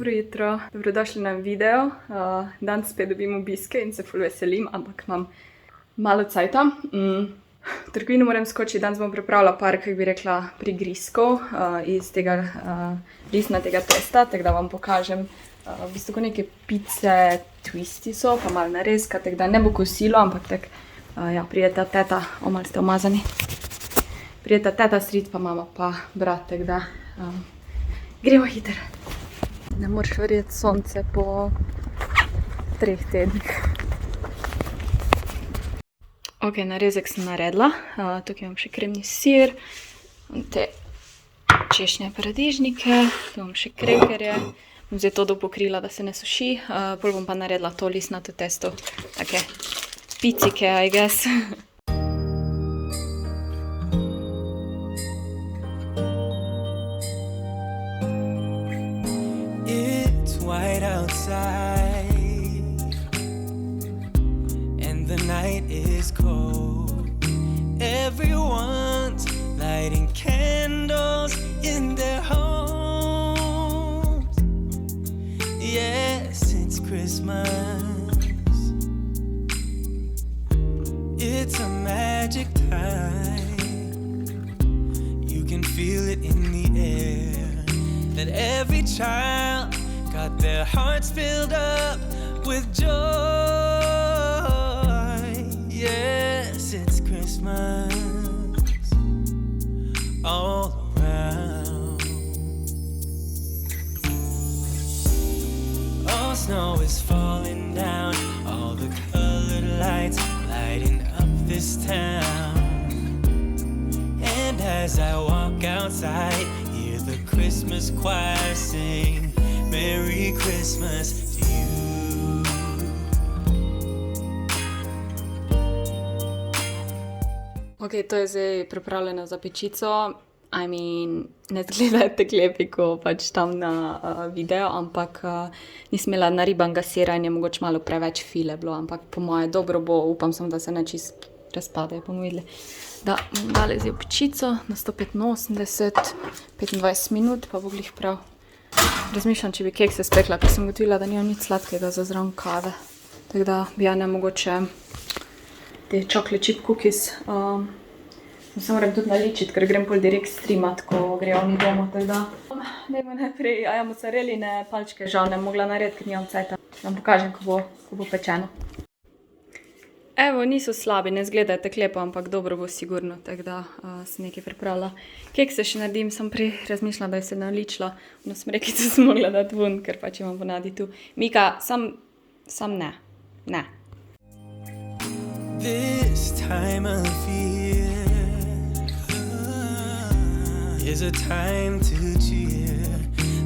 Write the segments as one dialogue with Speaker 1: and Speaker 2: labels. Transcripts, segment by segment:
Speaker 1: Dobro jutro, dobrodošli na video. Danes spet dobim obiske in se ful veselim, ampak imam malo cajta. V trgovino moram skočiti, danes bom pripravila par, kako bi rekla, prigrizkov iz tega listnatega testa, tako da vam pokažem. V bistvu kot neke pice, twisti so, pa malo narezka, tako da ne bo kosilo, ampak tako, ja, prijeta teta, malo ste umazani. Prijeta teta, stric pa mama pa brat, tako da gremo hiter. Ne moreš verjeti, sonce po 3 tednih. Ok, narezek sem naredila. Tukaj imam še kremni sir, te češnje paradižnike, tu imam še krekerje. Bom zdaj to dopokrila, da se ne suši. Pol bom pa naredila to listnato testo, take picike, I guess.
Speaker 2: White outside and the night is cold. Everyone's lighting candles in their homes. Yes, it's Christmas. It's a magic time. You can feel it in the air that every child got their hearts filled up with joy. Yes, it's Christmas all around. Oh, snow is falling down, all the colored lights lighting up this town. And as I walk outside, hear the Christmas choir sing Merry Christmas to you.
Speaker 1: Ok, to je zdaj pripravljeno za pečico. I mean, ne zgledate klepi, ko pač tam na video, ampak nisem imela naribanega sira in je mogoče malo preveč file bilo, ampak po moje dobro bo, upam sem, da se ne čist razpade, bomo videli. Da, bom dali zdaj v pečico na 185, 25 minut, pa bo glih prav. Razmišljam, če bi kekse spekla, ker sem ugotovila, da nimam nič sladkega za zraven kave. Tako da bi ja ne mogoče te chocolate chip cookies. Se moram tudi naličiti, ker grem pol direkt streamat, ko grejo oni domo, tako da. Dajmo najprej, a ja, mocareline palčke žal ne mogla narediti, ker nimam cajta. Vam pokažem, ko bo pečeno. Evo, niso slabi, ne zgledajte klepo, ampak dobro bo sigurno, tako da sem nekaj pripravila. Kekse še naredim, sem prej razmišljala, da je se naličila. No, sem rekico sem mogla dati ven, ker pač imam ponadi tu. Mika, sam ne. Ne.
Speaker 2: This time of year is a time to cheer.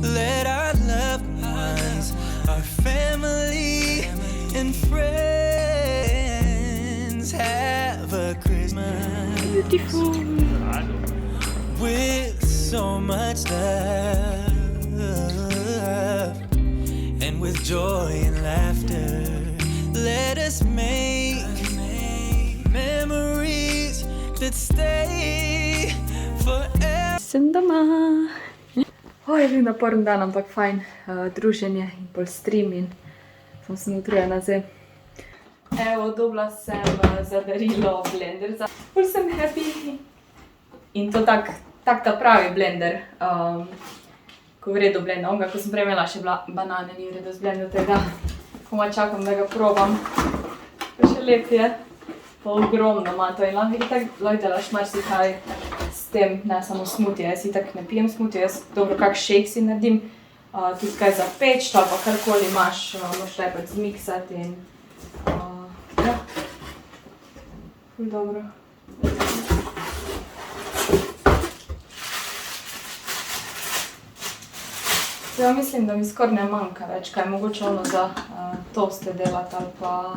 Speaker 2: Let our loved ones, our family and friends have a Christmas
Speaker 1: Beautiful.
Speaker 2: with so much love and with joy and laughter. Let us make memories that stay forever.
Speaker 1: Sem doma. Je bil naporen dan, ampak fajn druženje in pol stream in sem utrujena zdaj. Evo, dobila sem za darilo blender. Ful sem happy. In to tak ta pravi blender. Ko v redu blender. Onga, ko sem prej imela, še bila banane, ni v redu z blender, tega komaj čakam, da ga probam. Pa še lep je. Pa ogromno ima to in lahko delaš marsikaj s tem, ne samo smutije. Jaz itak ne pijem smutije, jaz dobro kak shake si naredim. Tudi kaj za peč, ali pa karkoli imaš, moraš lepo zmiksati in ja, ful dobro. Ja, mislim, da mi skoraj ne manjka več, kaj mogoče ono za toste delati ali pa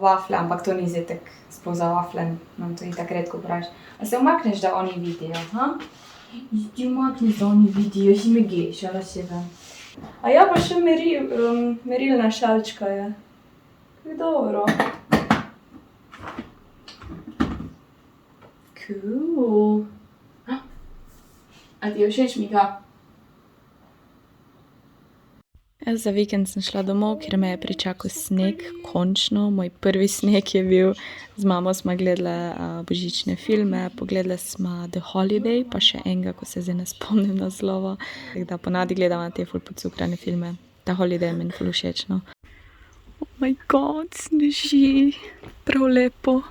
Speaker 1: wafle, ampak to ni zdaj tak sploh za wafle, nam to itak redko praviš. A se umakneš, da oni vidijo, ha? Ti umakneš, da oni vidijo, si me gešala sebe. A ja, pa še merilna šalčka je. Kaj dobro. Cool. A ti je všeč, Mika? Za vikend sem šla domov, ker me je pričakal sneg, končno. Moj prvi sneg je bil. Z mamo smo gledali božične filme, pogledali smo The Holiday, pa še enega, ko se zdaj ne spomnim naslova. Tako da ponavadi gledam te ful pocukrane filme. The Holiday je meni ful všeč, no. Oh my god, sneži. Prav lepo.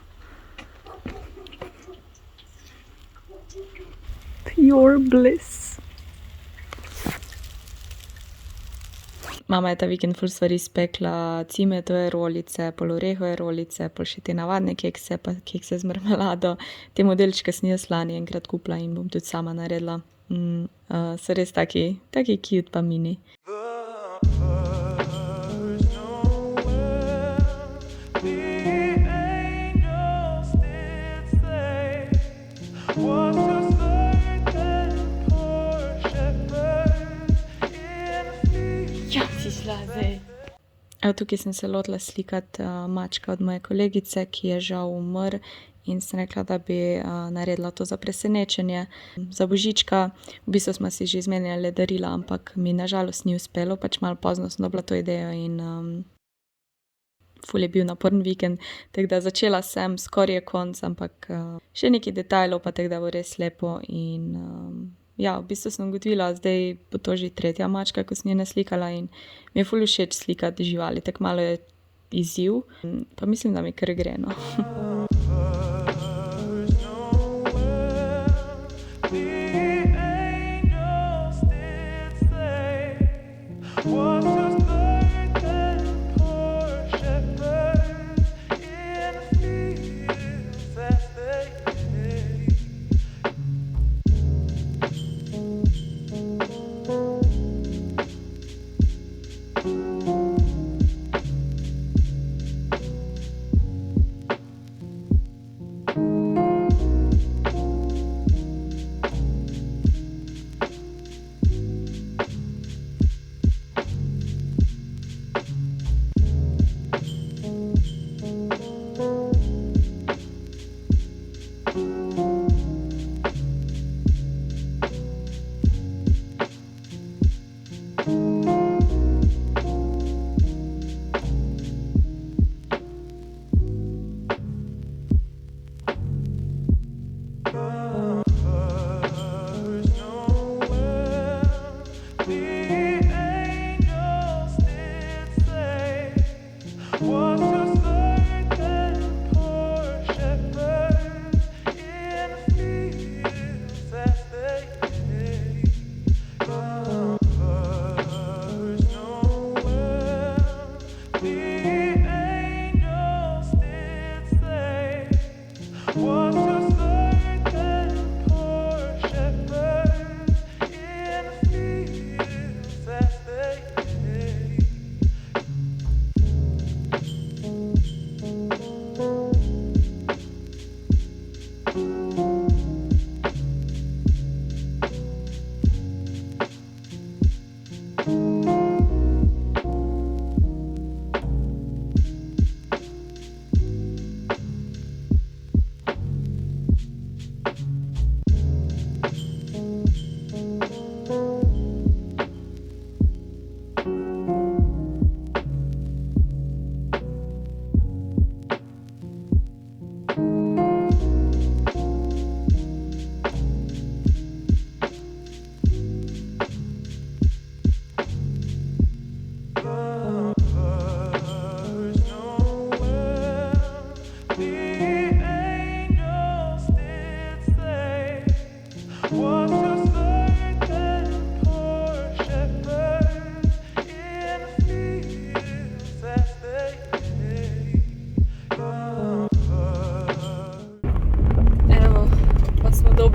Speaker 1: Pure bliss. Mama je ta vikend ful stvari spekla, cimetove rolice, pol orehove rolice, pol še te navadne kekse, pa kekse z marmelado. Te modelčke sem jaz lani enkrat kupila in bom tudi sama naredila. So res taki cute pa mini. Evo, tukaj sem se lotila slikati mačka od moje kolegice, ki je žal umrl, in sem rekla, da bi naredila to za presenečenje. Za božička, v bistvu smo si že izmenjali darila, ampak mi na žalost ni uspelo, pač malo pozno sem dobila to idejo in ful je bil naporen vikend, tako da začela sem, skoraj je konc, ampak še nekaj detajlov, pa tako da bo res lepo in ja, v bistvu sem ugotovila, zdaj bo to že tretja mačka, ko sem je naslikala in mi je ful všeč slikati živali, tako malo je izziv, pa mislim, da mi kar gre, no.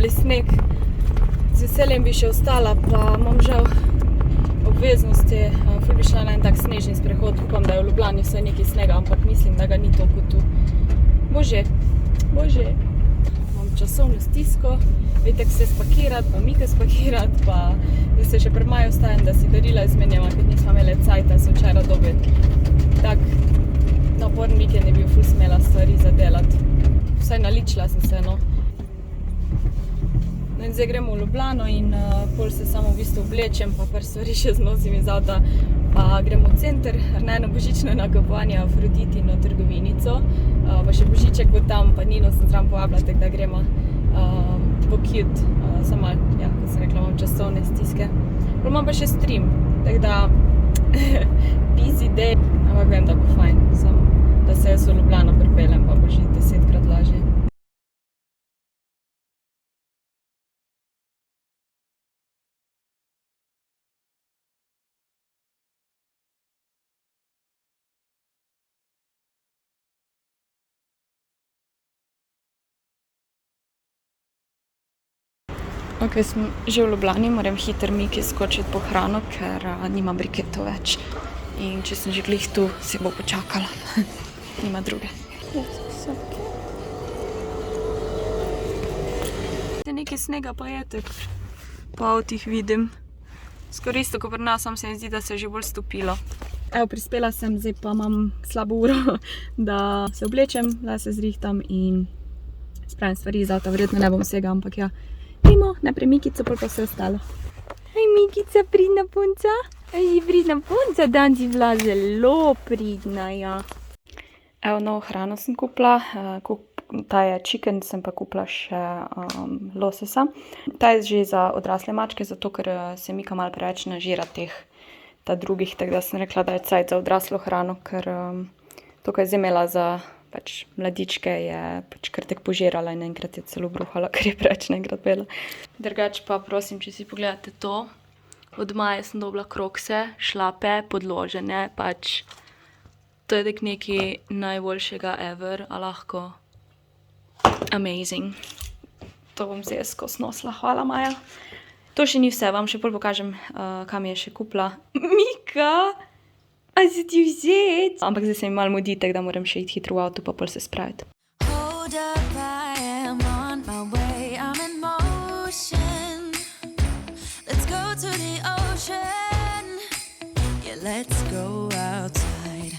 Speaker 1: Sneg. Z veseljem bi še ostala, pa imam žal obveznosti. Ful bi šla na en tak snežni sprehod, upam, da je v Ljubljani vsaj nekaj snega, ampak mislim, da ga ni toliko tu. Bože. Imam časovno stisko, vedek se spakirati, pa Mika spakirati, pa da se še pred Majo ostajam, da si darila izmenjava, ker nismo imeli cajta se včeraj dobiti. Tak naporen vikend je bil, ful smela stvari zadelati. Vsaj naličila sem se, no. No in zdaj gremo v Ljubljano in pol se samo v bistvu oblečem, pa par stvari še znosim iz avta, pa gremo v center, na božično nakupovanje Afroditino trgovinico, pa še božiček bo tam, pa Nino sem zraven povabila, tako da gremo po cute, samo malo, ja, kot sem rekla, imam časovne stiske. Pol imam pa še stream, tako da busy day, ampak vem, da bo fajn, samo da se jaz v Ljubljano pripeljem, pa bo že 10-krat lažje. Ok, sem že v Ljubljani, moram hitro Miki skočiti po hrano, ker nima briketov več. In če sem že glih tu, se bo počakala. Nima druge. Nekaj snega pa je tako. Po avtih vidim. Skoraj isto, kot pri nas, se mi zdi, da se je že bolj stopilo. Evo, prispela sem, zdaj pa imam slabo uro, da se oblečem, da se zrihtam in spravim stvari iz avta. Verjetno ne bom vsega, ampak ja. Gremo, najprej Mikico, pol pa vse ostalo. Hej, Mikica, pridna punca. Hej, pridna punca, dan si bila zelo pridna, ja. Evo, novo hrano sem kupila. Ta je chicken, sem pa kupila še lososa. Ta je že za odrasle mačke, zato ker se Mika malo preveč nažira ta drugih, tako da sem rekla, da je cajt za odraslo hrano, ker to, kar je zdaj imela za pač mladičke, je pač kar tek požirala in enkrat je celo bruhala, ker je preveč naenkrat pela. Drugače pa prosim, če si pogledate to. Od Maje sem dobila krokse, šlape, podložene, pač to je tek nekaj najboljšega ever, a lahko amazing. To bom zdaj skozi nosila, hvala Maja. To še ni vse, vam še pol pokažem, kam je še kupila. Mika! A si ti vzeti? Ampak zdaj se mi malo mudi, tako da moram še iti hitro v avto, pa pol se spraviti.
Speaker 3: Hold up, I am on my way, I'm in motion. Let's go to the ocean. Yeah, let's go outside.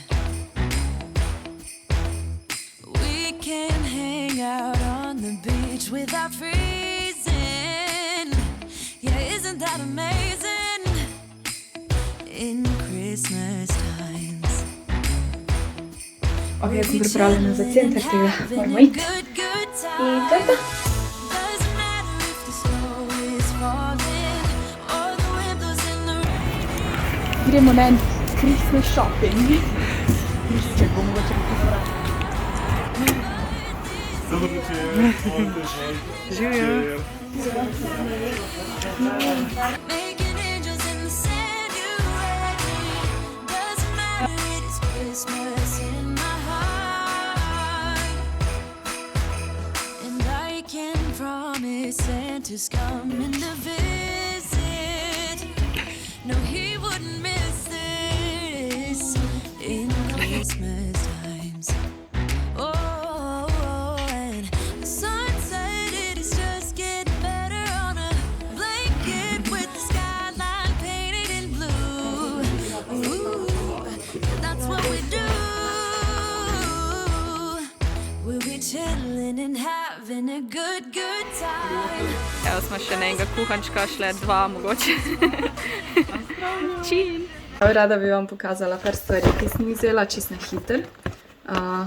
Speaker 3: We can hang out on the beach without freezing. Yeah, isn't that amazing? In Christmas times.
Speaker 1: Ok, jaz sem pripravljena za center, tega moramo iti. In to je to. Gremo na en Christmas shopping. Če bo mogoče kupovati.
Speaker 4: Dobro večer.
Speaker 1: Živjo.
Speaker 3: Making angels in the sanctuary. Doesn't matter, it is Christmas in my heart. And I can promise Santa's coming to visit. No, he wouldn't miss this in Christmas times. Oh, and the sunset, it is just getting better on a blanket with the skyline painted in blue. Ooh, that's what we do. We'll be chilling and having a good time.
Speaker 1: Evo smo še na enega kuhančka, šle dva mogoče. Čin! Rada bi vam pokazala par stvari, ki sem jih vzela čisto na hitro.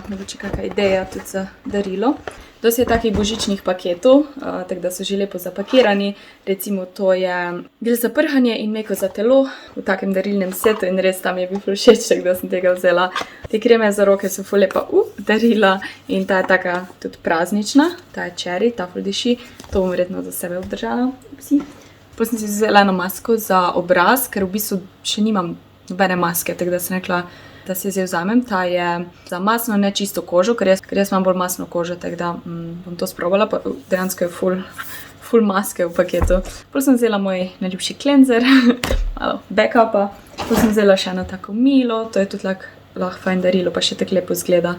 Speaker 1: Mogoče kakšna ideja tudi za darilo. Dosti je takih božičnih paketov, tako da so že lepo zapakirani. Recimo to je gel za prhanje in meko za telo v takem darilnem setu in res tam je bil ful všeč, tako da sem tega vzela. Te kreme za roke so ful lepa darila in ta je taka tudi praznična. Ta je cherry, ta ful diši. To bom verjetno za sebe obdržala. Potem sem si vzela eno masko za obraz, ker v bistvu še nimam nobene maske, tako da sem rekla, da se zdaj vzamem. Ta je za masno, ne čisto kožo, ker jaz imam bolj masno kožo, tako da bom to sprobala. Pa dejansko je ful maske v paketu. Potem sem vzela moj najljubši cleanser, malo backupa. Potem sem vzela še eno tako milo, to je tudi lahko fajn darilo, pa še tako lepo izgleda,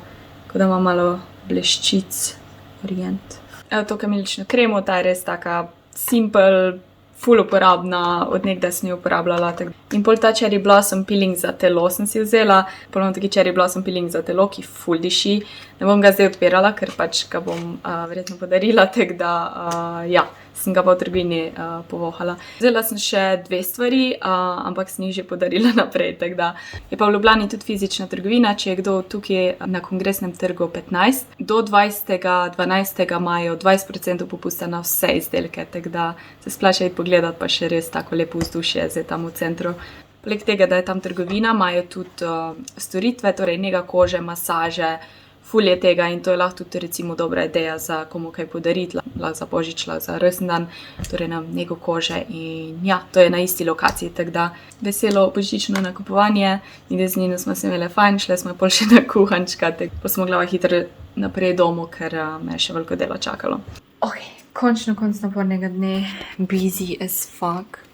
Speaker 1: ko da ima malo bleščic orient. Evo to kamilično kremo, ta je res taka simple, ful uporabna, od nekdaj sem jo uporabljala. In pol ta cherry blossom peeling za telo sem si vzela. Pol imam taki cherry blossom peeling za telo, ki ful diši. Ne bom ga zdaj odpirala, ker pač ga bom verjetno podarila, tako da ja, sem ga pa v trgovini povohala. Vzela sem še 2 stvari, ampak sem jih že podarila naprej, tako da je pa v Ljubljani tudi fizična trgovina, če je kdo tukaj na Kongresnem trgu 15. Do 20.12. imajo 20% popusta na vse izdelke, tako da se splača iti pogledat, pa še res tako lepo vzdušje zdaj tam v centru. Poleg tega, da je tam trgovina, imajo tudi storitve, torej nega kože, masaže, ful je tega in to je lahko tudi recimo dobra ideja za komu kaj podariti, lahko za božič, lahko za rojstni dan, torej nam nego kože in ja, to je na isti lokaciji, tako da veselo božično nakupovanje in z njim smo se imeli fajn, šli smo pol še na kuhančka, pa smo glava hitro naprej domov, ker me je še veliko dela čakalo. Ok, končno konc napornega dne, busy as fuck.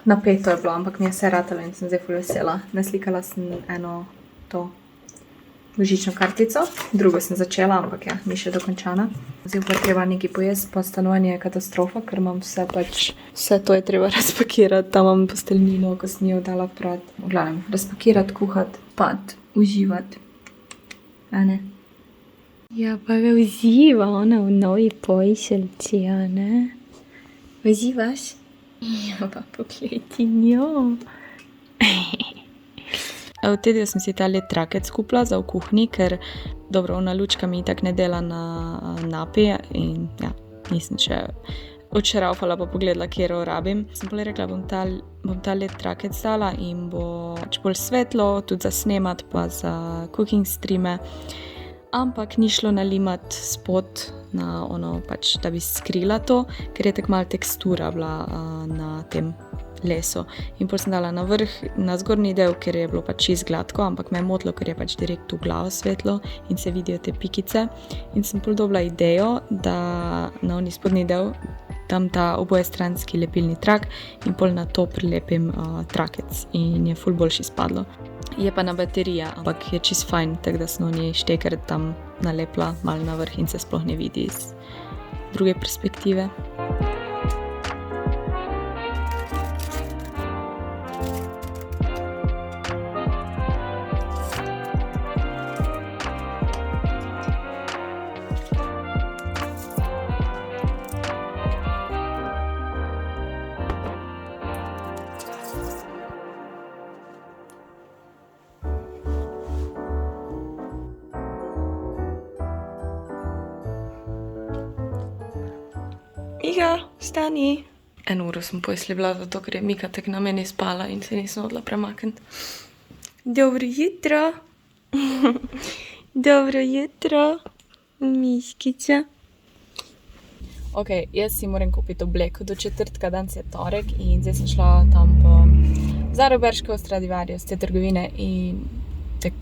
Speaker 1: Napeto je bilo, ampak mi je vse ratalo in sem zdaj ful vesela. Naslikala sem eno to božično kartico, drugo sem začela, ampak ja, ni še dokončana. Zdaj pa treba nekaj pojesti, pa stanovanje je katastrofa, ker imam vse to je treba razpakirati, tam imam posteljnino, ko sem jo dala prat. V glavnem, razpakirati, kuhati, spati, uživati. A ne? Ja, pa ga uživa, ona v novi poišelci, a ne? Uživaš? Ja, pa pogledaj njo. V tedju sem si tale trakec kupila za v kuhinji, ker dobro, ona lučka mi tak ne dela na napi in ja, nisem še odšraufala pa pogledala, kjero rabim. Sem pa rekla, bom tale trakec dala in bo bolj svetlo, tudi za snemat pa za cooking streame. Ampak ni šlo nalimati spod na ono, pač, da bi skrila to, ker je tako malo tekstura bila na tem leso. In potem sem dala na vrh, na zgornji del, ker je bilo pač čisto gladko, ampak me je motilo, ker je pač direkt v glavo svetlo in se vidijo te pikice. In sem pol dobila idejo, da na oni spodnji del dam ta obojestranski lepilni trak in pol na to prilepim trakec in je ful boljši spadlo. Je pa na baterija, ampak je čisto fajn, tako da sem oni šteker tam nalepla malo na vrh in se sploh ne vidi iz druge perspektive. Mika, vstani! 1 uro sem poslila, zato ker je Mika tak na meni spala in se nisem odla premakniti. Dobro jutro! Dobro jutro, miškica. Ok, jaz si moram kupiti obleko do četrtka, danes je torek in zdaj sem šla tam po Zaroberško Stradivarius, te trgovine in tak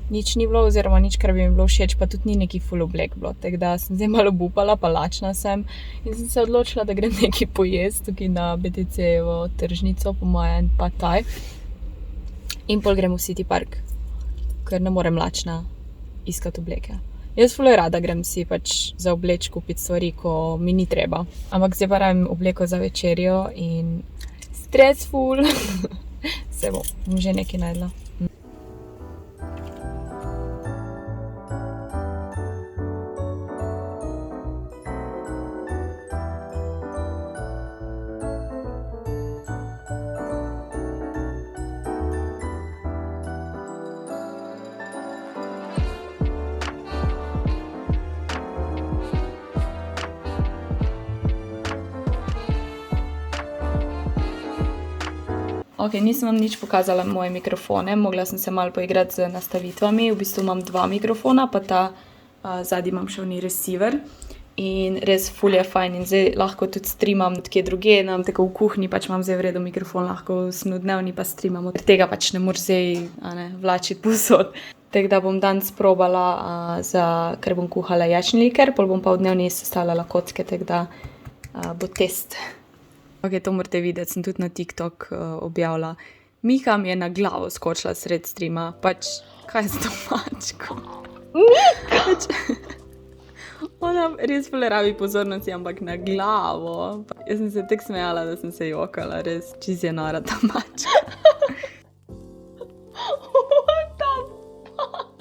Speaker 1: nič ni bilo, oziroma nič, kar bi mi bilo všeč, pa tudi ni neki ful oblek bilo, tako da sem zdaj malo bupala, pa lačna sem in sem se odločila, da grem nekaj pojesti tukaj na BTC-jevo tržnico, po moje en pad thai in pol grem v City Park, ker ne morem lačna iskati obleke. Jaz ful rada grem si pač za obleč kupiti stvari, ko mi ni treba, ampak zdaj pa rabim obleko za večerjo in stressful. Se bom že nekaj najdla. Ok, nisem vam nič pokazala moje mikrofone, mogla sem se malo poigrati z nastavitvami, v bistvu imam 2 mikrofona, pa ta zadnji imam še oni receiver in res ful je fajn in zdaj lahko tudi streamam odkje druge, nam tako v kuhinji pač imam zdaj v redu mikrofon, lahko sem v dnevni pa streamam, od tega pač ne moreš zdaj vlačiti povsod. Tako da bom danes probala, ker bom kuhala jajčni liker, pol bom pa v dnevni sestavljala kocke, tako da bo test. Ok, to morate videti, sem tudi na TikTok objavila. Mika mi je na glavo skočila sred streama, pač kaj z to mačko? Pač, ona res ful rabi pozornosti, ampak na glavo. Jaz sem se tako smejala, da sem se jokala, res čisto je nora ta mačka. What the fuck?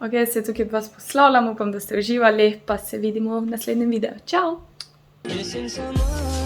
Speaker 1: Ok, se tukaj vas poslavljam, upam, da ste uživali, pa se vidimo v naslednjem videu. Čau!
Speaker 2: Missing someone